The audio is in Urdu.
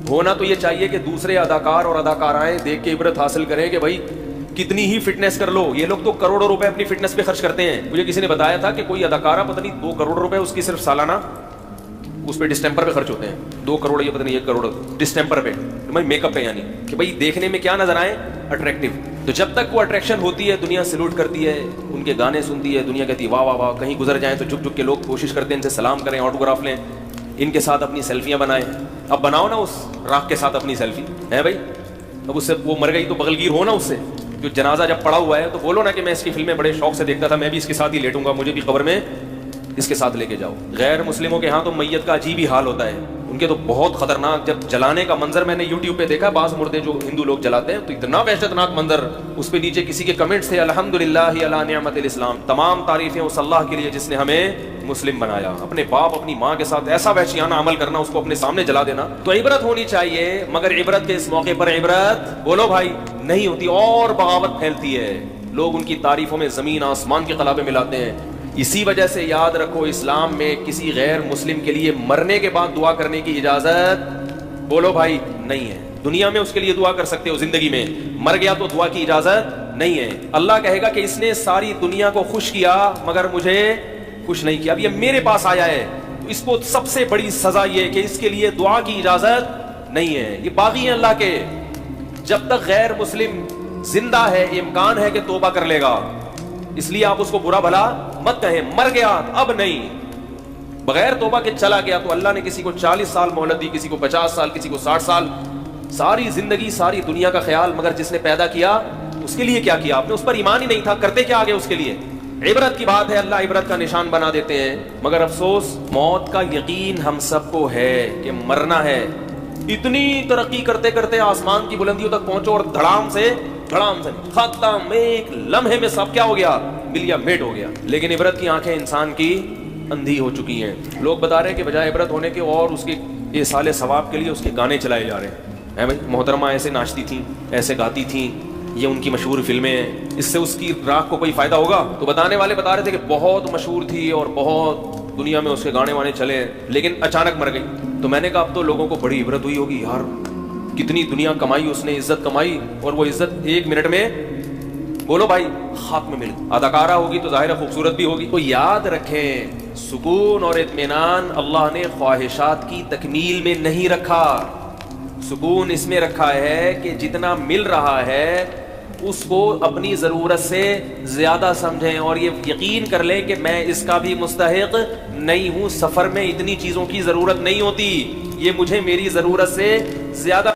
ہونا تو یہ چاہیے کہ دوسرے اداکار اور اداکارائیں دیکھ کے عبرت حاصل کریں کہ بھائی کتنی ہی فٹنس کر لو. یہ لوگ تو کروڑوں روپے اپنی فٹنس پہ خرچ کرتے ہیں. مجھے کسی نے بتایا تھا کہ کوئی اداکارہ پتہ نہیں 2 کروڑ روپے اس کی صرف سالانہ اس پہ ڈسٹمپر پہ خرچ ہوتے ہیں. 2 کروڑ یا پتہ نہیں 1 کروڑ ڈسٹمپر پہ, میک اپ پہ, یعنی کہ بھائی دیکھنے میں کیا نظر آئے, اٹریکٹیو. تو جب تک وہ اٹریکشن ہوتی ہے دنیا سلوٹ کرتی ہے, ان کے گانے سنتی ہے, دنیا کہتی ہے واہ واہ واہ. کہیں گزر جائیں تو جھک جھک کے لوگ کوشش کرتے ہیں ان سے سلام کریں, آٹوگراف لیں, ان کے ساتھ اپنی سیلفیاں بنائیں. اب بناؤ نا اس راک کے ساتھ اپنی سیلفی ہے بھائی. اب اس سے وہ مر گئی تو بغلگیر ہو نا اس سے. جو جنازہ جب پڑا ہوا ہے تو بولو نا کہ میں اس کی فلمیں بڑے شوق سے دیکھتا تھا, میں بھی اس کے ساتھ ہی لیٹوں گا, مجھے بھی قبر میں اس کے ساتھ لے کے جاؤ. غیر مسلموں کے ہاں تو میت کا عجیب ہی حال ہوتا ہے. ان کے تو بہت خطرناک, جب جلانے کا منظر میں نے یوٹیوب پہ دیکھا, بعض مردے جو ہندو لوگ جلاتے ہیں تو اتنا وحشتناک منظر. اس پہ نیچے کسی کے کمنٹس تھے الحمدللہ علی نعمت الاسلام, تمام تعریفیں اس اللہ کے لیے جس نے ہمیں مسلم بنایا. اپنے باپ اپنی ماں کے ساتھ ایسا وحشیانہ عمل کرنا, اس کو اپنے سامنے جلا دینا. تو عبرت ہونی چاہیے, مگر عبرت کے اس موقع پر عبرت بولو بھائی نہیں ہوتی, اور بغاوت پھیلتی ہے. لوگ ان کی تعریفوں میں زمین آسمان کے قلابے ملاتے ہیں. اسی وجہ سے یاد رکھو, اسلام میں کسی غیر مسلم کے لیے مرنے کے بعد دعا کرنے کی اجازت بولو بھائی نہیں ہے. دنیا میں اس کے لیے دعا کر سکتے ہو, زندگی میں. مر گیا تو دعا کی اجازت نہیں ہے. اللہ کہے گا کہ اس نے ساری دنیا کو خوش کیا مگر مجھے خوش نہیں کیا. اب یہ میرے پاس آیا ہے تو اس کو سب سے بڑی سزا یہ کہ اس کے لیے دعا کی اجازت نہیں ہے. یہ باغی ہیں اللہ کے. جب تک غیر مسلم زندہ ہے امکان ہے کہ توبہ کر لے گا, اس لیے آپ اس کو برا بھلا مت کہیں. مر گیا اب نہیں, بغیر توبہ کے چلا گیا تو اللہ نے کسی کو 40 سال مہلت دی, کسی کو 50 سال, کسی کو 60 سال. ساری زندگی ساری دنیا کا خیال, مگر جس نے پیدا کیا اس کے لیے کیا کیا آپ نے؟ اس پر ایمان ہی نہیں تھا, کرتے کیا آگے اس کے لیے. عبرت کی بات ہے, اللہ عبرت کا نشان بنا دیتے ہیں. مگر افسوس موت کا یقین ہم سب کو ہے کہ مرنا ہے. اتنی ترقی کرتے کرتے آسمان کی بلندیوں تک پہنچو اور دھڑام سے ختم, ایک لمحے میں سب کیا ہو گیا, ملیا میٹ ہو گیا. لیکن عبرت کی آنکھیں انسان کی اندھی ہو چکی ہیں. لوگ بتا رہے ہیں کہ بجائے عبرت ہونے کے اور اس کے ایصال ثواب کے لیے اس کے گانے چلائے جا رہے ہیں. بھائی محترمہ ایسے ناچتی تھیں, ایسے گاتی تھیں, یہ ان کی مشہور فلمیں ہیں, اس سے اس کی راہ کو کوئی فائدہ ہوگا؟ تو بتانے والے بتا رہے تھے کہ بہت مشہور تھی اور بہت دنیا میں اس کے گانے وانے چلے, لیکن اچانک مر گئی. تو میں نے کہا اب تو لوگوں کو بڑی عبرت ہوئی ہوگی, یار کتنی دنیا کمائی اس نے, عزت کمائی, اور وہ عزت 1 منٹ میں بولو بھائی خاک میں مل گئی. اداکارہ ہوگی تو ظاہر خوبصورت بھی ہوگی. تو یاد رکھیں سکون اور اطمینان اللہ نے خواہشات کی تکمیل میں نہیں رکھا. سکون اس میں رکھا ہے کہ جتنا مل رہا ہے اس کو اپنی ضرورت سے زیادہ سمجھیں, اور یہ یقین کر لیں کہ میں اس کا بھی مستحق نہیں ہوں. سفر میں اتنی چیزوں کی ضرورت نہیں ہوتی, یہ مجھے میری ضرورت سے زیادہ